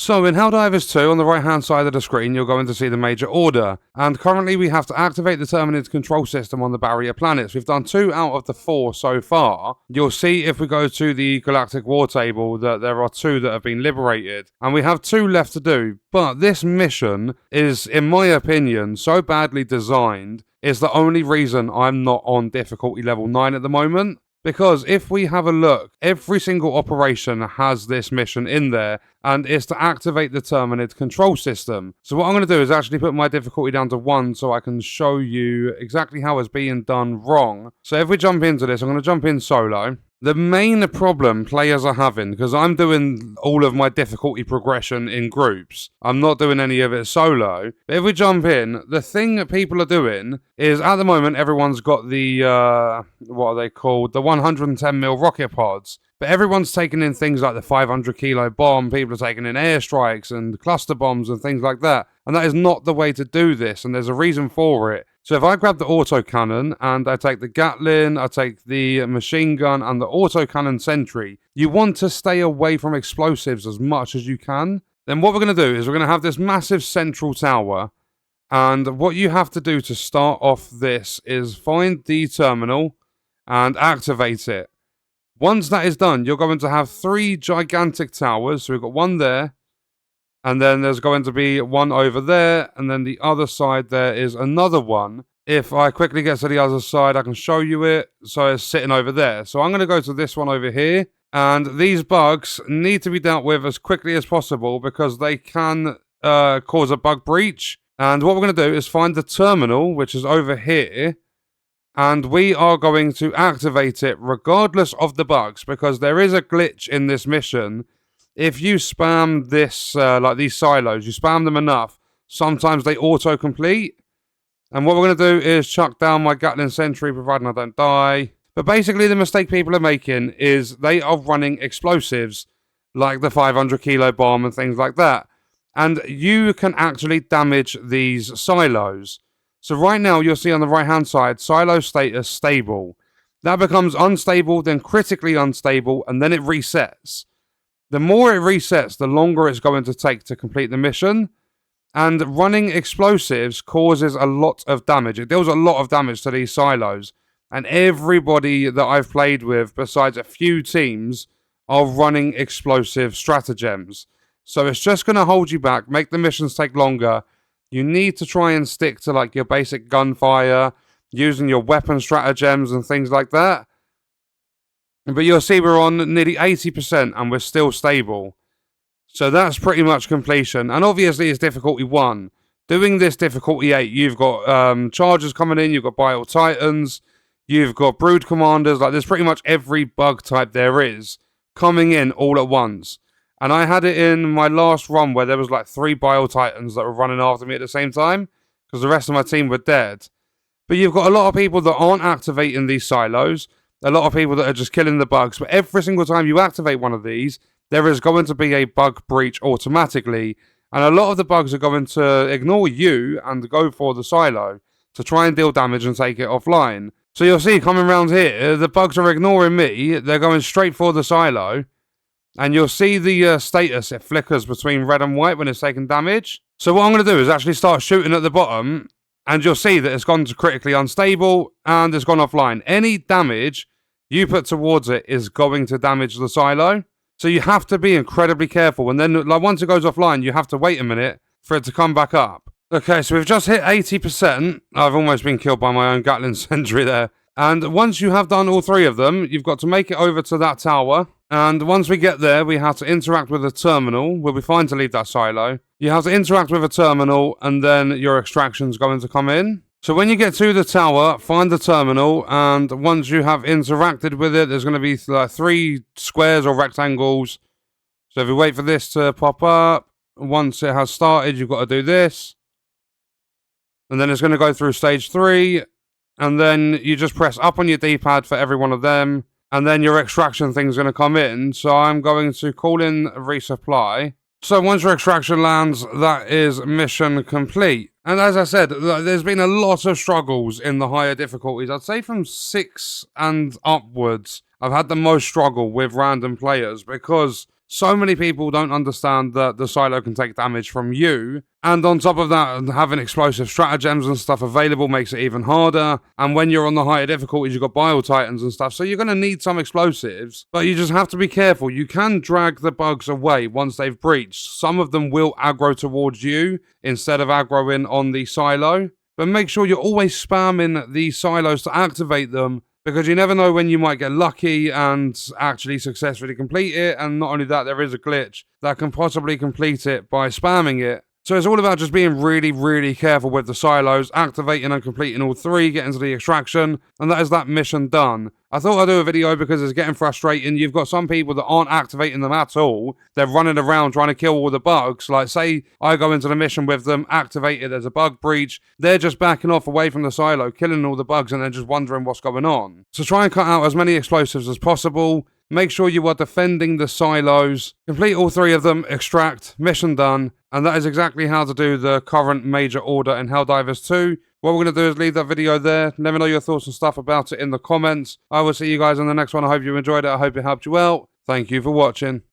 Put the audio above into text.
So in Helldivers 2, on the right hand side of the screen, you're going to see the major order. And currently we have to activate the Terminid control system on the barrier planets. We've done 2 out of the 4 so far. You'll see if we go to the Galactic War table that there are 2 that have been liberated. And we have 2 left to do. But this mission is, in my opinion, so badly designed. It's the only reason I'm not on difficulty level 9 at the moment. Because if we have a look, every single operation has this mission in there, and it's to activate the Terminid control system. So what I'm going to do is actually put my difficulty down to 1 so I can show you exactly how it's being done wrong. So if we jump into this, I'm going to jump in solo. The main problem players are having, because I'm doing all of my difficulty progression in groups, I'm not doing any of it solo. But if we jump in, the thing that people are doing is, at the moment, everyone's got the, what are they called? The 110mm rocket pods. But everyone's taking in things like the 500 kilo bomb, people are taking in airstrikes and cluster bombs and things like that. And that is not the way to do this, and there's a reason for it. So if I grab the autocannon and I take the Gatling, I take the machine gun and the autocannon sentry, you want to stay away from explosives as much as you can. Then what we're going to do is we're going to have this massive central tower, and what you have to do to start off this is find the terminal and activate it. Once that is done, you're going to have 3 gigantic towers. So we've got 1 there, and then there's going to be 1 over there, and then the other side there is another one. If I quickly get to the other side, I can show you it. So it's sitting over there. So I'm going to go to this one over here, and these bugs need to be dealt with as quickly as possible because they can cause a bug breach. And what we're going to do is find the terminal, which is over here, and we are going to activate it regardless of the bugs, because there is a glitch in this mission. If you spam this, like these silos, you spam them enough, sometimes they auto-complete. And what we're going to do is chuck down my Gatling Sentry, providing I don't die. But basically the mistake people are making is they are running explosives, like the 500 kilo bomb and things like that. And you can actually damage these silos. So right now, you'll see on the right-hand side, silo status stable. That becomes unstable, then critically unstable, and then it resets. The more it resets, the longer it's going to take to complete the mission. And running explosives causes a lot of damage. It deals a lot of damage to these silos. And everybody that I've played with, besides a few teams, are running explosive stratagems. So it's just going to hold you back, make the missions take longer. You need to try and stick to like your basic gunfire, using your weapon stratagems and things like that. But you'll see we're on nearly 80% and we're still stable. So that's pretty much completion. And obviously it's difficulty 1. Doing this difficulty 8, you've got chargers coming in, you've got bile titans, you've got brood commanders. Like there's pretty much every bug type there is coming in all at once. And I had it in my last run where there was like 3 bile titans that were running after me at the same time, because the rest of my team were dead. But you've got a lot of people that aren't activating these silos, a lot of people that are just killing the bugs. But every single time you activate one of these, there is going to be a bug breach automatically. And a lot of the bugs are going to ignore you and go for the silo to try and deal damage and take it offline. So you'll see coming around here, the bugs are ignoring me. They're going straight for the silo. And you'll see the status, it flickers between red and white when it's taking damage. So what I'm going to do is actually start shooting at the bottom, and you'll see that it's gone to critically unstable, and it's gone offline. Any damage you put towards it is going to damage the silo. So you have to be incredibly careful, and then like once it goes offline, you have to wait a minute for it to come back up. Okay, so we've just hit 80%. I've almost been killed by my own Gatling Sentry there. And once you have done all 3 of them, you've got to make it over to that tower. And once we get there, we have to interact with a terminal. We'll be fine to leave that silo. You have to interact with a terminal, and then your extraction's going to come in. So when you get to the tower, find the terminal, and once you have interacted with it, there's going to be like 3 squares or rectangles. So if you wait for this to pop up, once it has started, you've got to do this. And then it's going to go through stage 3, and then you just press up on your D-pad for every one of them. And then your extraction thing's going to come in. So I'm going to call in resupply. So once your extraction lands, that is mission complete. And as I said, there's been a lot of struggles in the higher difficulties. I'd say from 6 and upwards, I've had the most struggle with random players because So many people don't understand that the silo can take damage from you. And on top of that, having explosive stratagems and stuff available makes it even harder. And when you're on the higher difficulties, you've got bile titans and stuff. So you're going to need some explosives. But you just have to be careful. You can drag the bugs away once they've breached. Some of them will aggro towards you instead of aggroing on the silo. But make sure you're always spamming the silos to activate them, because you never know when you might get lucky and actually successfully complete it. And not only that, there is a glitch that can possibly complete it by spamming it. So it's all about just being really, really careful with the silos, activating and completing all three, getting to the extraction, and that is that mission done. I thought I'd do a video because it's getting frustrating. You've got some people that aren't activating them at all. They're running around trying to kill all the bugs. Like, say I go into the mission with them, activate it, there's a bug breach. They're just backing off away from the silo, killing all the bugs, and then just wondering what's going on. So try and cut out as many explosives as possible. Make sure you are defending the silos. Complete all three of them, extract, mission done. And that is exactly how to do the current major order in Helldivers 2. What we're going to do is leave that video there. Let me know your thoughts and stuff about it in the comments. I will see you guys in the next one. I hope you enjoyed it. I hope it helped you out. Thank you for watching.